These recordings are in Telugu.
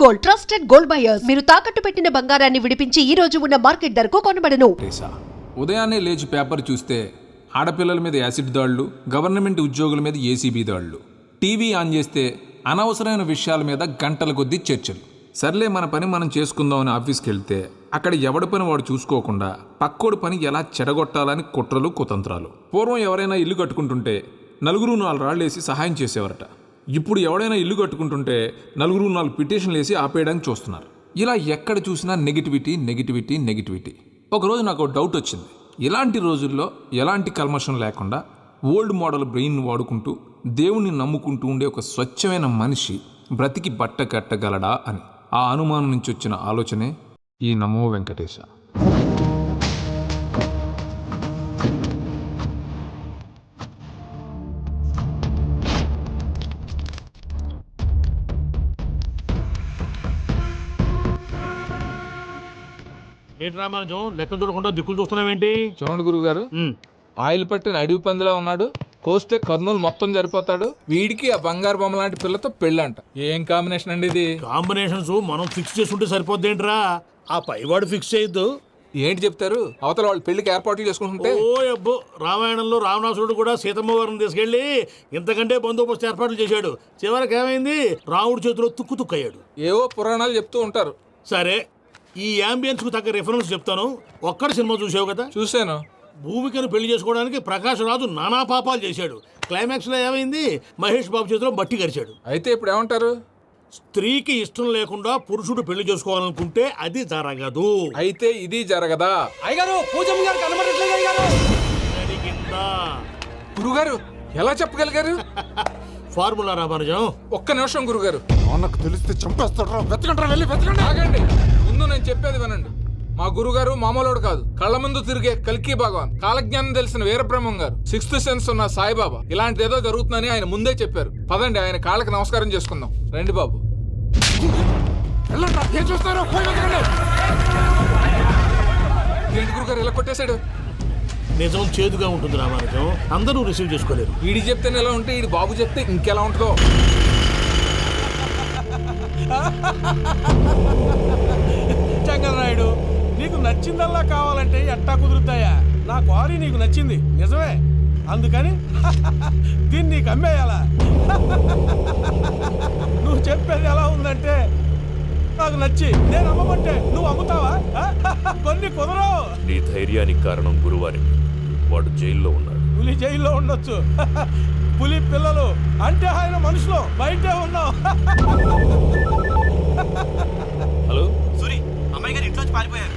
Gold, trusted gold buyers. మీరు తాకట్టు పెట్టిన బంగారాన్ని విడిపించి ఈ రోజు ఉన్న మార్కెట్ ధరకు కొనబడను. ఉదయాన్నే లేచి పేపర్ చూస్తే ఆడపిల్లల మీద యాసిడ్ దాడులు, గవర్నమెంట్ ఉద్యోగుల మీద ఏసీబీ దాడులు, టీవీ ఆన్ చేస్తే అనవసరమైన విషయాల మీద గంటల కొద్దీ చర్చలు. సర్లే మన పని మనం చేసుకుందామని ఆఫీస్కి వెళ్తే అక్కడ ఎవడి పని వాడు చూసుకోకుండా పక్కోడి పని ఎలా చెడగొట్టాలని కుట్రలు కుతంత్రాలు. పూర్వం ఎవరైనా ఇల్లు కట్టుకుంటుంటే నలుగురు 4 రాళ్ళేసి సహాయం చేసేవారట. ఇప్పుడు ఎవడైనా ఇల్లు కట్టుకుంటుంటే నలుగురు 4 పిటిషన్లు వేసి ఆపేయడానికి చూస్తున్నారు. ఇలా ఎక్కడ చూసినా నెగిటివిటీ నెగిటివిటీ నెగిటివిటీ. ఒకరోజు నాకు డౌట్ వచ్చింది. ఇలాంటి రోజుల్లో ఎలాంటి కల్మషం లేకుండా ఓల్డ్ మోడల్ బ్రెయిన్ వాడుకుంటూ దేవుణ్ణి నమ్ముకుంటూ ఉండే ఒక స్వచ్ఛమైన మనిషి బ్రతికి బట్ట కట్టగలడా అని. ఆ అనుమానం నుంచి వచ్చిన ఆలోచనే ఈ నమో వెంకటేశ. ఏంటి రామానుజం లెక్క చూడకుండా దిక్కులు చూస్తున్నావేంటి? చూడండి గురుగారు, ఆయిల్ పట్టిన అడవి పందిలా ఉన్నాడు. కోస్తే కర్నూలు మొత్తం సరిపోతాడు. వీడికి ఆ బంగారు బొమ్మ లాంటి పిల్లతో పెళ్ళంట. ఏం కాంబినేషన్ అండి ఇది? కాంబినేషన్స్ మనం ఫిక్స్ చేసుకుంటే సరిపోద్దేంట్రా? ఆ పైవాడు ఫిక్స్ చేయొద్దు. ఏంటి చెప్తారు? అవతల వాళ్ళు పెళ్లికి ఏర్పాట్లు చేసుకుంటుంటే. ఓ అబ్బో, రామాయణంలో రావణాసురుడు కూడా సీతమ్మ వారిని తీసుకెళ్లి ఇంతకంటే బందోబస్తు ఏర్పాట్లు చేశాడు. చివరికి ఏమైంది? రాముడి చేతిలో తుక్కు తుక్కయ్యాడు. ఏవో పురాణాలు చెప్తూ ఉంటారు. సరే, ఈ యాంబియన్స్ కు తగ్గ రిఫరెన్స్ చెప్తాను. ఒక్కడి సినిమా చూసావు కదా? చూశాను. భూమికను పెళ్లి చేసుకోవడానికి ప్రకాష్ రాజు నానా పాపాలు చేశాడు. క్లైమాక్స్ లో ఏమైంది? మహేష్ బాబు చేతిలో బట్టి గరిచాడు. అయితే ఇప్పుడు ఏమంటారు? స్త్రీకి ఇష్టం లేకుండా పురుషుడు పెళ్లి చేసుకోవాలనుకుంటే అది జరగదు. అయితే ఇది జరగదా? అయ్యగారు, పూజమ్మ గారు కనబడట్లేదు అయ్యగారు. గురుగారు ఎలా చెప్పగలిగారు? ఫార్ములా రామానుజం. ఒక్క నిమిషం గురుగారు. నాకు తెలిస్తే చంపేస్తాడు. వెతకండి, వెళ్ళి వెతకండి. ఆగండి, ముందు నేను చెప్పేది వినండి. మా గురుగారు మామూలుడు కాదు. కళ్ళ ముందు తిరిగే కల్కి భగవాన్, కాలజ్ఞానం తెలిసిన వీరబ్రహ్మం గారు, 6th సెన్స్ ఉన్న సాయిబాబా. ఇలాంటిది ఏదో జరుగుతుందని ఆయన ముందే చెప్పారు. పదండి, ఆయన కాళ్ళకి నమస్కారం చేసుకుందాం. రండి బాబు. ఏం చూస్తారు? ఏంటి గురుగారు ఇలా కొట్టేశాడు? నిజం చేదుగా ఉంటుంది రామానుజం, అందరూ రిసీవ్ చేసుకోలేరు. వీడి చెప్తేనే ఎలా ఉంటే ఈడి బాబు చెప్తే ఇంకెలా ఉంటుందో. చంగలరాయుడు, నీకు నచ్చిందల్లా కావాలంటే ఎట్టా కుదురుతాయా? నా క్వారీ నీకు నచ్చింది నిజమే, అందుకని దీన్ని నీకు అమ్మేయాలా? నువ్వు చెప్పేది ఎలా ఉందంటే నాకు నచ్చి నేను అమ్మమంటే నువ్వు అమ్ముతావా? కొన్ని కుదరవు. నీ ధైర్యానికి కారణం గురువారి. వాడు జైల్లో ఉన్నాడు. పులి జైల్లో ఉండొచ్చు, పులి పిల్లలు అంటే ఆయన మనుషులు బయటే ఉన్నావు. హలో సూరి, అమ్మాయి గారు ఇంట్లోంచి పారిపోయారు.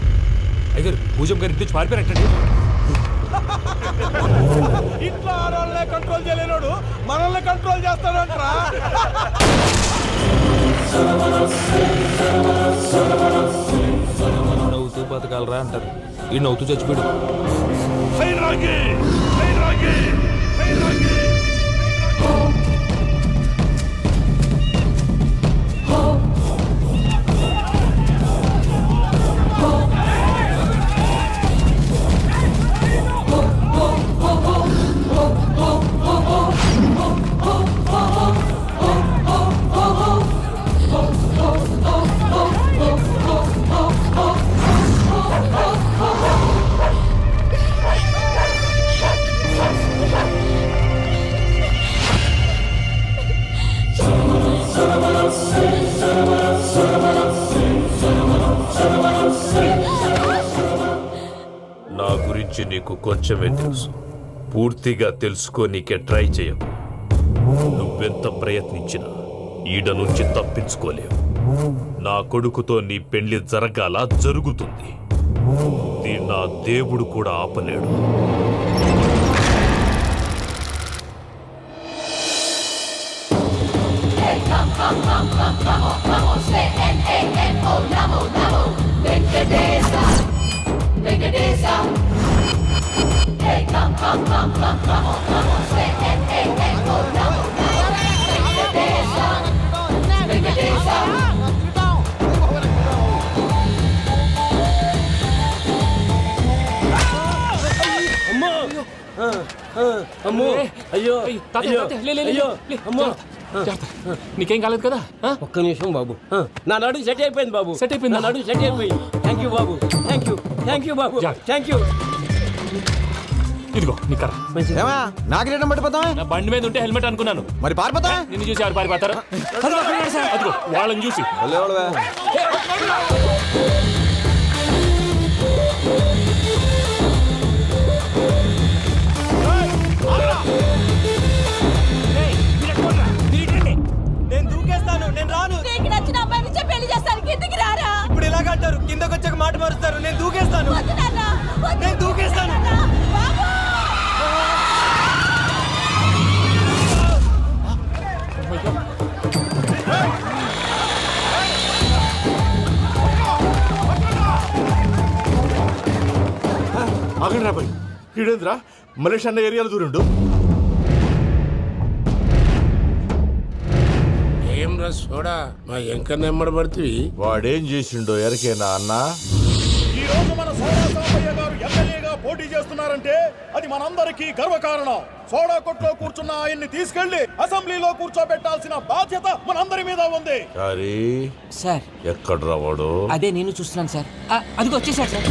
అయ్యారు, పూజం గారి ఇంటి పారిపోయారంటండి. ఇంట్లో ఆడవాళ్ళనే కంట్రోల్ చేయలేనోడు మనల్ని కంట్రోల్ చేస్తాడంట్రా. నవ్వుతూ బతకాలరా అంటారు. ఈ నవ్వుతూ చచ్చిపోయాడు. నా గురించి నీకు కొంచెమే తెలుసు. పూర్తిగా తెలుసుకోనీకే ట్రై చేయకు. నువ్వెంత ప్రయత్నించినా ఈడ నుంచి తప్పించుకోలేవు. నా కొడుకుతో నీ పెళ్లి జరగాల జరుగుతుంది. నా దేవుడు కూడా ఆపలేడు. అమ్మో, అయ్యో, అయ్యో, అమ్మో. నీకేం కాలేదు కదా? ఒక్క నిమిషం బాబు. నా నడు సెట్ అయిపోయింది బాబు. సెట్ అయిపోయింది. నా నడు సెట్ అయిపోయింది. Thank you Babu. Thank you Babu. Thank you. ఇదిగో నీ కర్ర. నాకు రేటం పట్టిపోతావా? నా బండి మీద ఉంటే హెల్మెట్ అనుకున్నాను. మరి పారిపోతా? నిన్ను చూసి ఆడు పారిపోతారు. అదిగో వాళ్ళని చూసి. నేను దూకేస్తాను, నేను రాను. నీకు నచ్చిన అమ్మాయి నుంచే పెళ్లి చేస్తాను. కిందికి రారా. ఇప్పుడు ఇలాగంటారు, కిందకు వచ్చాక మాట మారుస్తారు. నేను దూకేస్తాను, వద్దు నాన్న, వద్దు. నేను దూకేస్తాను. బాబు! ఆగండి రా బాయ్, ఈడేంద్రా మలేషియా అన్న ఏరియాలో దూరిండు. ఏం రా సోడా, మా ఎంకర్ నెమ్మడి పడుతుంది. వాడేం చేసిండో ఎరకేనా అన్న? ఈ రోజు మన సోడా సాంబయ్య గారు ఎమ్మెల్యేగా పోటీ చేస్తున్నారంటే అది మనందరికీ గర్వకారణం. సోడా కొట్లో కూర్చున్న ఆయన్ని తీసుకెళ్లి అసెంబ్లీలో కూర్చోబెట్టాల్సిన బాధ్యత మనందరి మీద ఉంది. సారీ సార్, ఎక్కడ రావాడు? అదే నేను చూస్తున్నాను సార్. అదిగో వచ్చేసాడు సార్.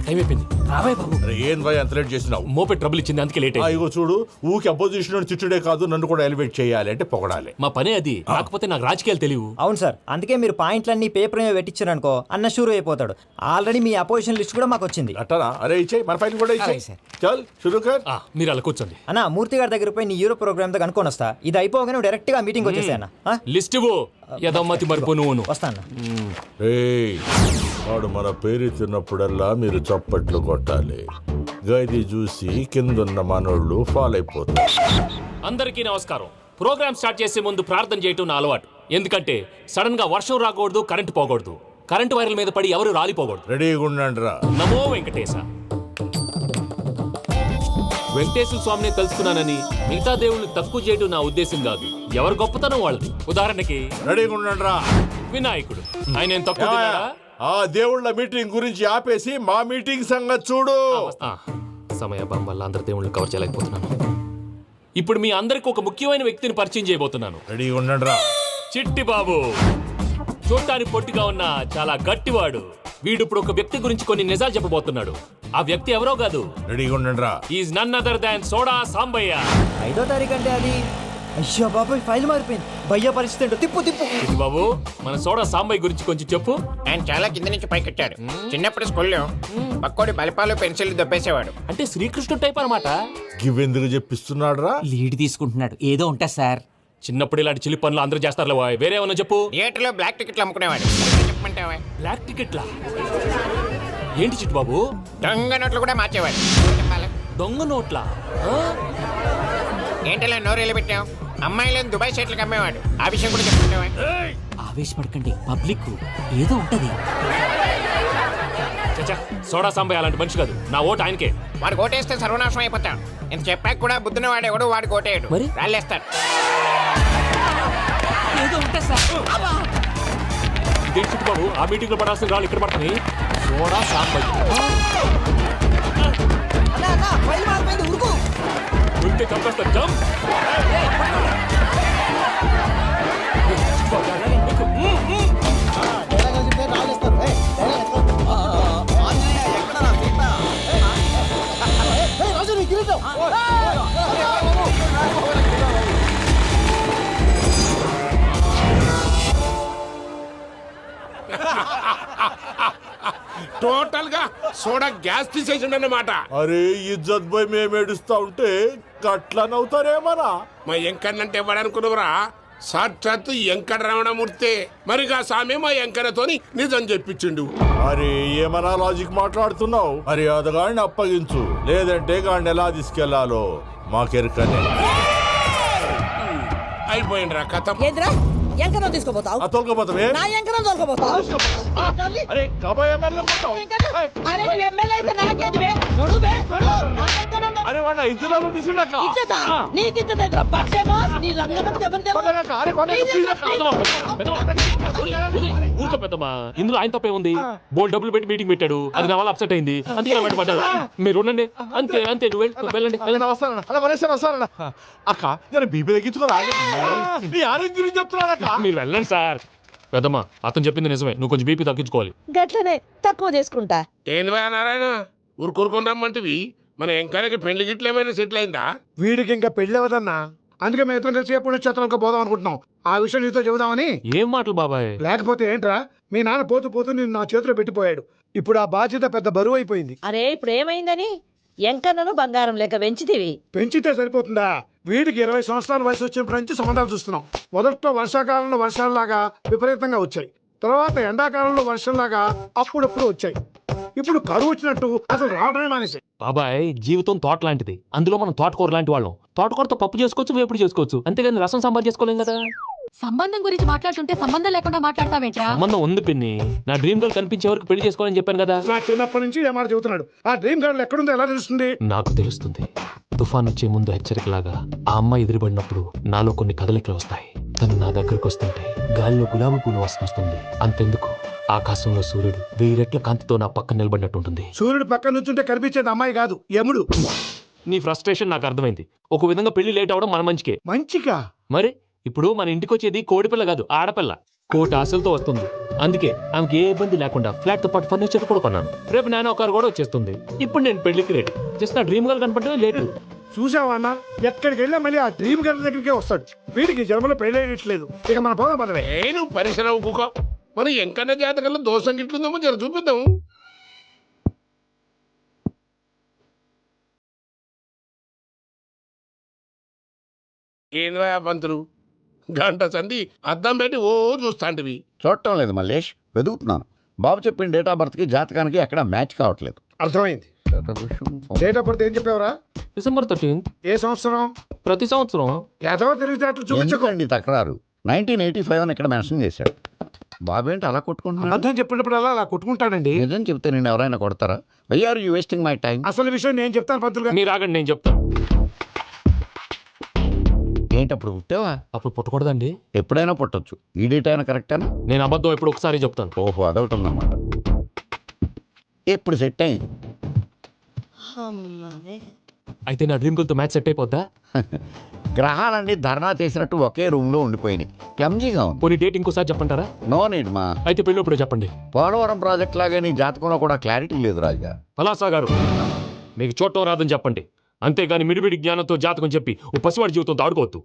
టైం అయిపోయింది. రాబాయ్ బాబు. అరే ఏం భయ అంత లేట్ చేసినావు? మోపే ట్రబుల్ ఇచ్చింది, అందుకే లేట్ అయింది. ఇగో చూడు, ఊకి అపోజిషన్ తిట్టుడే కాదు, నన్ను కూడా ఎలివేట్ చేయాలి అంటే పొగడాలి. మా పనే అది. కాకపోతే నాకు రాజకీయాలు తెలియవు. అవును సార్, అందుకే మీరు పాయింట్లన్నీ పేపర్ మీద పెట్టించారనుకో అన్న షూర్ అయిపోతాడు. ఆల్రెడీ మీ అపోజిషన్ లిస్ట్ కూడా మాకు వచ్చింది. అట్టనా? అరే ఇచ్చేయి, మన ఫైల్ కూడా ఇచ్చేయి. అలాగే సార్. చల్ షురూ కర్. మీరు అలా కూర్చోండి. అన్న మూర్తి గారి దగ్గర పోయి నీ యూరో ప్రోగ్రామ్ తో కనుక్కొని వస్తా. ఇది అయిపోగానే డైరెక్ట్ గా మీటింగ్ వచ్చేసాయి అన్న. లిస్ట్ ఇవ్వు. యదమ్మతి మరిపో నువ్వు. వస్తా అన్న. ఏయ్, వాడు మన పేరు తిన్నప్పుడల్లా మీరు చప్పట్లు కొట్టాలి. గది చూసి కిందున్న మనోళ్ళు ఫాలో అయిపోతారు. అందరికీ నమస్కారం. ప్రోగ్రామ్ స్టార్ట్ చేసే ముందు ప్రార్థన చేయటం నా అలవాటు. ఎందుకంటే సడన్ గా వర్షం రాకూడదు, కరెంటు పోకూడదు, కరెంటు వైర్ల మీద పడి ఎవరు రాలిపోకూడదు. రెడీగా ఉండండి రా. నమో వెంకటేశ. వెంకటేశ్వర స్వామిని తెలుసుకున్నానని మిగతా దేవుళ్ళని తక్కువ చేయడం నా ఉద్దేశం కాదు. ఎవరు గొప్పతనం వాళ్ళది. ఉదాహరణకి రెడీగా ఉండండి రా. వినాయకుడు, ఆయన ఏం తక్కువ తిన్నాడా? ఆ దేవుళ్ళ మీటింగ్ గురించి ఆపేసి మా మీటింగ్ సంగతి చూడు. సమయాభావం వల్ల అందరి దేవుళ్ళని కవర్ చేయలేకపోతున్నాను. ఇప్పుడు మీ అందరికి ఒక ముఖ్యమైన వ్యక్తిని పరిచయం చేయబోతున్నాను. రెడీగా ఉండండి రా. చిట్టి బాబు. చూడటానికి పొట్టిగా ఉన్న చాలా గట్టివాడు. వీడు ఇప్పుడు ఒక వ్యక్తి గురించి కొన్ని నిజాలు చెప్పబోతున్నాడు. ఆ వ్యక్తి ఎవరో కాదు, రెడీగా ఉండండి రా. Is none other than soda Sambayya. 5వ తారీఖు అంటే అది. అయ్యో బాబాయ్, ఫైల్ మారిపోయింది. భయ్య పరిస్థితి ఏంటో తిప్పు తిప్పు. చిట్టి బాబు, మన సోడా సాంబయ్య గురించి కొంచెం చెప్పు. ఆయన చాలా కింద నుంచి పైకెట్టాడు. చిన్నప్పుడు స్కూల్లో పక్కోడి బలిపాలు పెన్సిల్ దొబ్బేసేవాడు. అంటే శ్రీకృష్ణుడు టైప్ అనమాట. గివెందుకు చెప్పిస్తున్నాడు రా? లీడ్ తీసుకుంటున్నాడు. ఏదో ఉంటా సార్. చిన్నప్పుడు ఇలాంటి చిలి పనులు అందరూ చేస్తారు. వేరే ఏమన్నా చెప్పు. థియేటర్లో బ్లాక్ టికెట్లు అమ్ముకునేవాడు. చెప్పమంటావా? బ్లాక్ టికెట్లా? ఏంటి చిట్టు బాబు? దొంగ నోట్లు కూడా మార్చేవాడు. చెప్పాలి. దొంగ నోట్లా? ఏంటలా నోరేళ్ళు పెట్టావు? అమ్మాయిలను దుబాయ్ షర్ట్లకు అమ్మేవాడు. ఆ విషయం కూడా చెప్పమంటావా? ఆవేశపడకండి, పబ్లిక్ ఏదో ఉంటది. చచ్చా, సోడా సాంబయ్య అలాంటి మనిషి కాదు. నా ఓటు ఆయనకే. వాడు ఓటేస్తే సర్వనాశనం అయిపోతాడు. ఇంత చెప్పాక కూడా బుద్ధిన వాడు ఎవడు వాడు ఓటేయడు. మరి? రాళ్ళేస్తాడు. ఏదో ఉంటా సార్. ఇదే చిట్టు బాబు, ఆ మీటింగ్ లో పడాల్సిన రాళ్ళు ఇక్కడ పడతాయి. సోడా సాంబయ్య ఉంటే చంపేస్తారు. జంప్. టోటల్ గా సోడా గ్యాస్ తీసేసిండు అన్నమాట. అరే ఇజ్జత్ పోయి మేము ఏడుస్తా ఉంటే గట్లా నవ్వుతారేమరా? మా ఎంకన్నంటే ఎవడనుకున్నావురా? సాక్షాత్తు ఎంకట రమణమూర్తి. మరిగా సామె మా ఎంకన్నతోని నిజం చెప్పించిండు. అరే ఏమన్నా లాజిక్ మాట్లాడుతున్నావు? అరే అదగాడిని అప్పగించు, లేదంటే గాడిని ఎలా తీసుకెళ్లాలో మాకెరకనే. అయిపోయిండ్రా కథ. ఏంద్రా ఎంకరం తీసుకోపోతావు ఆ తోలుకోపోతావే నా ఎంకరం తోలుకోపోతావు అరే కాబోయే ఎమ్మెల్యే కొట్టావు. అరే నువ్వు ఎమ్మెల్యే అయితే నాకేంటి బే? నడు బే, నడు. నా ఎంకరం నడు. అరే వాడు ఇద్దరు తీసుకున్నాక ఇచ్చేదా? నీకు ఇచ్చేదా? పక్షేమో నీ లంగమని దెబ్బలు ఊరుకో పెద్దమ్మా, ఇందులో ఆయన తప్పే ఉంది. బోల్ డబ్బులు పెట్టి మీటింగ్ పెట్టాడు, అది నా వల్ల అప్సెట్ అయింది, అందుకే నా వెంట పడ్డాడు. మీరు ఉండండి, అంతే అంతే, నువ్వు వెళ్ళండి వెళ్ళండి. వస్తానన్నా అలా మనేసాను వస్తానన్నా. అక్క నేను బీపీ తగ్గించుకోరా నీ ఆరోగ్యం గురించి చెప్తున్నాను అక్క. మీరు వెళ్ళండి సార్. పెద్దమ్మా, అతను చెప్పింది నిజమే, నువ్వు కొంచెం బీపీ తగ్గించుకోవాలి. గట్లనే తక్కువ చేసుకుంటా. ఏంది భయ నారాయణ ఊరుకోరుకొని రమ్మంటివి? మన ఎంకాయకి పెళ్లి గిట్లు ఏమైనా సెటిల్ అయిందా? వీడికి ఇంకా పెళ్ళి అవ్వదన్నా, అందుకే మేము ఇతను తెలిసి ఎప్పుడు నక్షత్రాలకు పోదాం అనుకుంటున్నాం. ఆ విషయం నీతో చెబుదామని. ఏం మాటలు బాబాయ్? లేకపోతే ఏంట్రా, మీ నాన్న పోతూ పోతూ నేను నా చేతిలో పెట్టిపోయాడు. ఇప్పుడు ఆ బాధ్యత పెద్ద బరువు అయిపోయింది. అరే ఇప్పుడు ఏమైందని ఎంకన్నను బంగారం లెక్క పెంచితివి. పెంచితే సరిపోతుందా? వీడికి 20 సంవత్సరాల వయసు వచ్చినప్పటి నుంచి సంబంధాలు చూస్తున్నాం. మొదట్లో వర్షాకాలంలో వర్షాలలాగా విపరీతంగా వచ్చాయి, తర్వాత ఎండాకాలంలో వర్షంలాగా అప్పుడప్పుడు వచ్చాయి. ఇప్పుడు కరువు వచ్చినట్టు అసలు రావడమే మానేసి. బాబాయ్, జీవితం తోట లాంటిది, అందులో మనం తోటకూర లాంటి వాళ్ళం. తోటకూరతో పప్పు చేసుకోవచ్చు, వేపుడు చేసుకోవచ్చు, అంతేగాని రసం సాంబార్ చేసుకోలేం కదా. సంబంధం గురించి మాట్లాడుతుంటే సంబంధం లేకుండా మాట్లాడతావేంట్రా? సంబంధం ఉంది పిన్ని, నా డ్రీమ్ గర్ల్ కనిపించే వరకు పెళ్లి చేసుకోవాలని చెప్పాను కదా. నా చిన్నప్పటి నుంచి ఏ మాట చెబుతున్నాడు. ఆ డ్రీమ్ గర్ల్ ఎక్కడుందో ఎలా తెలుస్తుంది? నాకు తెలుస్తుంది. తుఫాన్ వచ్చే ముందు హెచ్చరికలాగా ఆ అమ్మాయి ఎదురుపడినప్పుడు నాలో కొన్ని కదలికలు వస్తాయి. తను నా దగ్గరకు వస్తుంటే గాలిలో గులాబీ పూలు వాసన వస్తుంది. అంతెందుకు, ఆకాశంలో సూర్యుడు 1000 రెట్ల కాంతితో నా పక్కన నిలబడినట్టు ఉంటుంది. సూర్యుడు పక్కన నుంచుంటే కనిపించేది అమ్మాయి కాదు, యముడు. నీ ఫ్రస్ట్రేషన్ నాకు అర్థమైంది. ఒక విధంగా పెళ్లి లేట్ అవడం మన మంచికే. మంచిగా? మరి ఇప్పుడు మన ఇంటికి వచ్చేది కోడిపిల్ల కాదు, ఆడపిల్ల. కోటి ఆశలతో వస్తుంది. అందుకే ఆమెకి ఏ ఇబ్బంది లేకుండా ఫ్లాట్ తో పాటు ఫర్నిచర్ కూడా కొన్నాను. రేపు నానో కారు కూడా వచ్చేస్తుంది. ఇప్పుడు నేను పెళ్లికి రెడీ. జస్ట్ నా డ్రీమ్ గర్ల్ కనపడమే లేటు. చూసావా అన్న, ఎక్కడికి వెళ్ళా మళ్ళీ ఆ డ్రీమ్ గర్ల్ దగ్గరికే వస్తాడు. వీడికి జన్మలో పెళ్ళేయట్లేదు. ఇక మన పోదాం పదవే. నువ్వు పరిశ్రమ కుక మన ఎంకన్న జాతకంలో దోషం గిట్లుందేమో జర చూపిద్దాం. ఏంది భయ పంతులు, గంట సంధి అద్దం పెట్టి ఓ చూస్తాంటివి? చూడటం లేదు మల్లేష్, వెతుకుతున్నాను. బాబు చెప్పిన డేట్ ఆఫ్ బర్త్కి జాతకానికి ఎక్కడ మ్యాచ్ కావట్లేదు. అర్థమైంది. డేట్ ఆఫ్ బర్త్ ఏం చెప్పావురా? December 13th. ఏ సంవత్సరం? ప్రతి సంవత్సరం. ఏదో తెలివితేటలు చూపించుకోండి. ఎందుకండి తక్రారు? 1985 అని ఇక్కడ మెన్షన్ చేశాడు. బాబు ఏంటి అలా కొట్టుకుంటున్నాడు? అర్థం చెప్పినప్పుడు అలా కొట్టుకుంటాడండి. నిజం చెప్తే నేను ఎవరైనా కొడతారా? Why are you wasting my time? అసలు విషయం నేను చెప్తాను పంతులు గారు. మీరు ఆగండి, నేను చెప్తాను. ఏంటి అప్పుడు పుట్టావా? అప్పుడు పుట్టకూడదండి. ఎప్పుడైనా పుట్టొచ్చు. ఈ డేట్ అయినా కరెక్టేనా? నేను అబద్ధం ఎప్పుడు ఒకసారి చెప్తాను. ఓహో, అదొకటి ఉందన్నమాట. ఎప్పుడు సెట్ అయింది? అయితే నా డ్రీమ్ గర్ల్ తో మ్యాచ్ సెట్ అయిపోద్దా? గ్రహాలన్నీ ధర్నా చేసినట్టు ఒకే రూమ్ లో ఉండిపోయినాయి. క్లమ్జీగా ఉంది. పోనీ డేట్ ఇంకోసారి చెప్పంటారా? నో నీడ్ మా. అయితే పెళ్ళి ఇప్పుడు చెప్పండి. పోలవరం ప్రాజెక్ట్ లాగే నీ జాతకంలో కూడా క్లారిటీ లేదు రాజా. పలాసా గారు, మీకు చూడటం రాదని చెప్పండి, అంతేగాని మిడిమిడి జ్ఞానంతో జాతకం చెప్పి ఓ పసివాడి జీవితంతో ఆడుకోవద్దు.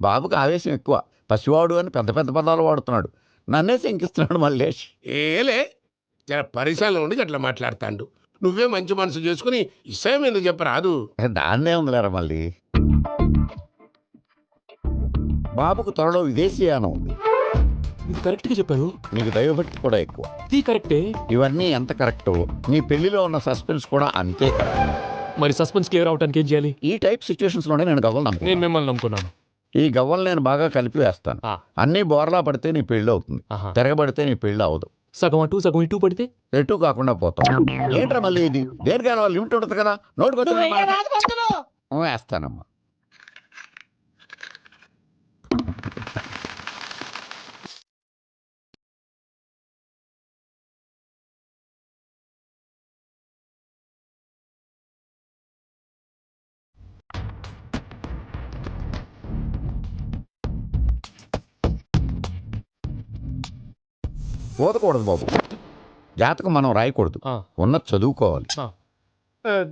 బాబుకి ఆవేశం ఎక్కువ. పసివాడు అని పెద్ద పెద్ద పదాలు వాడుతున్నాడు. నన్నే శంకిస్తున్నాడు మల్లేష్. ఏలే, జర పరిశ్రమలో ఉండి అట్లా మాట్లాడతాండు. నువ్వే మంచి మనసు చేసుకుని ఇష్టం ఎందుకు చెప్పరాదు? దాన్నే ఉందిలేరా మళ్ళీ. బాబుకు త్వరలో విదేశీయానం ఉంది. ఇది కరెక్ట్ గా చెప్పారు. నీకు దైవభక్తి కూడా ఎక్కువ. ఇది కరెక్టే. ఇవన్నీ ఎంత కరెక్టో నీ పెళ్లిలో ఉన్న సస్పెన్స్ కూడా అంతే కరెక్ట్. మరి సస్పెన్స్ క్లియర్ అవడానికి ఏం చేయాలి? ఈ టైప్ సిచ్యువేషన్స్ లోనే నేను గవ్వలు నమ్ముకున్నాను. నేను మిమ్మల్ని నమ్ముకున్నాను. ఈ గవ్వలు నేను బాగా కలిపి వేస్తాను. అన్నీ బోర్లా పడితే నీ పెళ్లి అవుతుంది, తిరగబడితే నీ పెళ్లి అవదు. సగం అటు సగం ఇటు పడితే ఎటు కాకుండా పోతాం. ఏంట్రా మళ్ళీ ఇది? దేనికైనా లిమిట్ ఉంటుంది కదా. నోటుకొచ్చి వేస్తానమ్మా. పోతకూడదు బాబు. జాతకం మనం రాయకూడదు, ఉన్నది చదువుకోవాలి.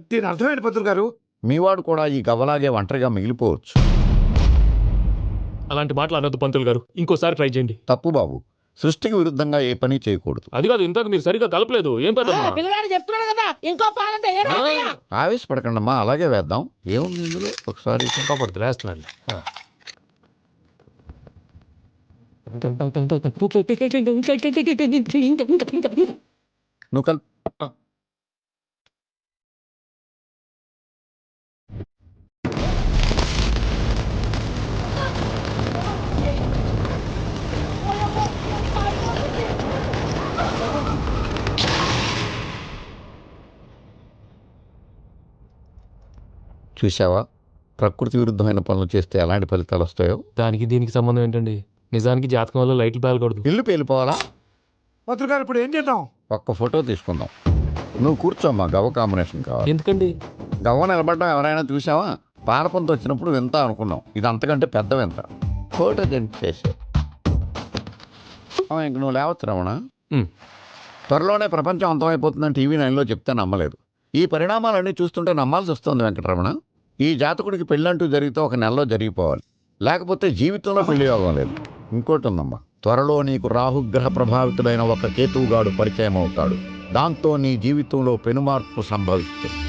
దీని అర్థమైంది పంతులు గారు. మీవాడు కూడా ఈ గవ్వలాగే ఒంటరిగా మిగిలిపోవచ్చు. అలాంటి మాటలు అనొద్దు పంతులు గారు, ఇంకోసారి ట్రై చేయండి. తప్పు బాబు, సృష్టికి విరుద్ధంగా ఏ పని చేయకూడదు. అది కాదు, ఇంతకు మీరు సరిగ్గా కలపలేదు. ఏం పెద్దమ్మా? పిల్లగాడు చెప్తున్నాడు కదా, ఇంకో పాలంటే ఆవేశపడకండమ్మా, అలాగే వేద్దాం. ఏముంది ఇందులో? ఒకసారి పడుతుంది, వేస్తున్నాను. నువ్వు కల్ చూసావా ప్రకృతి విరుద్ధమైన పనులు చేస్తే ఎలాంటి ఫలితాలు వస్తాయో. దానికి దీనికి సంబంధం ఏంటండి? నిజానికి జాతకం వల్ల లైట్లు పేలకూడదు. ఇల్లు పేలిపోవాలా? మంత్రి గారు ఇప్పుడు ఏం చేద్దాం? ఒక్క ఫోటో తీసుకుందాం. నువ్వు కూర్చోమ్మా, గవ్వ కాంబినేషన్ కావాలి. ఎందుకండి? గవ్వ నిలబడ్డం ఎవరైనా చూసావా? పాలపంతో వచ్చినప్పుడు వింత అనుకున్నాం, ఇది అంతకంటే పెద్ద వింత. ఫోటో చేసి ఇంక నువ్వు లేవచ్చు రమణ. త్వరలోనే ప్రపంచం అంతమైపోతుందని టీవీ 9లో చెప్తే నమ్మలేదు. ఈ పరిణామాలన్నీ చూస్తుంటే నమ్మాల్సి వస్తుంది వెంకటరమణ. ఈ జాతకుడికి పెళ్ళంటూ జరిగితే ఒక నెలలో జరిగిపోవాలి, లేకపోతే జీవితంలో పెళ్లి యోగం లేదు. ఇంకోటి ఉందమ్మా, త్వరలో నీకు రాహుగ్రహ ప్రభావితుడైన ఒక కేతువుగాడు పరిచయం అవుతాడు. దాంతో నీ జీవితంలో పెనుమార్పు సంభవిస్తుంది.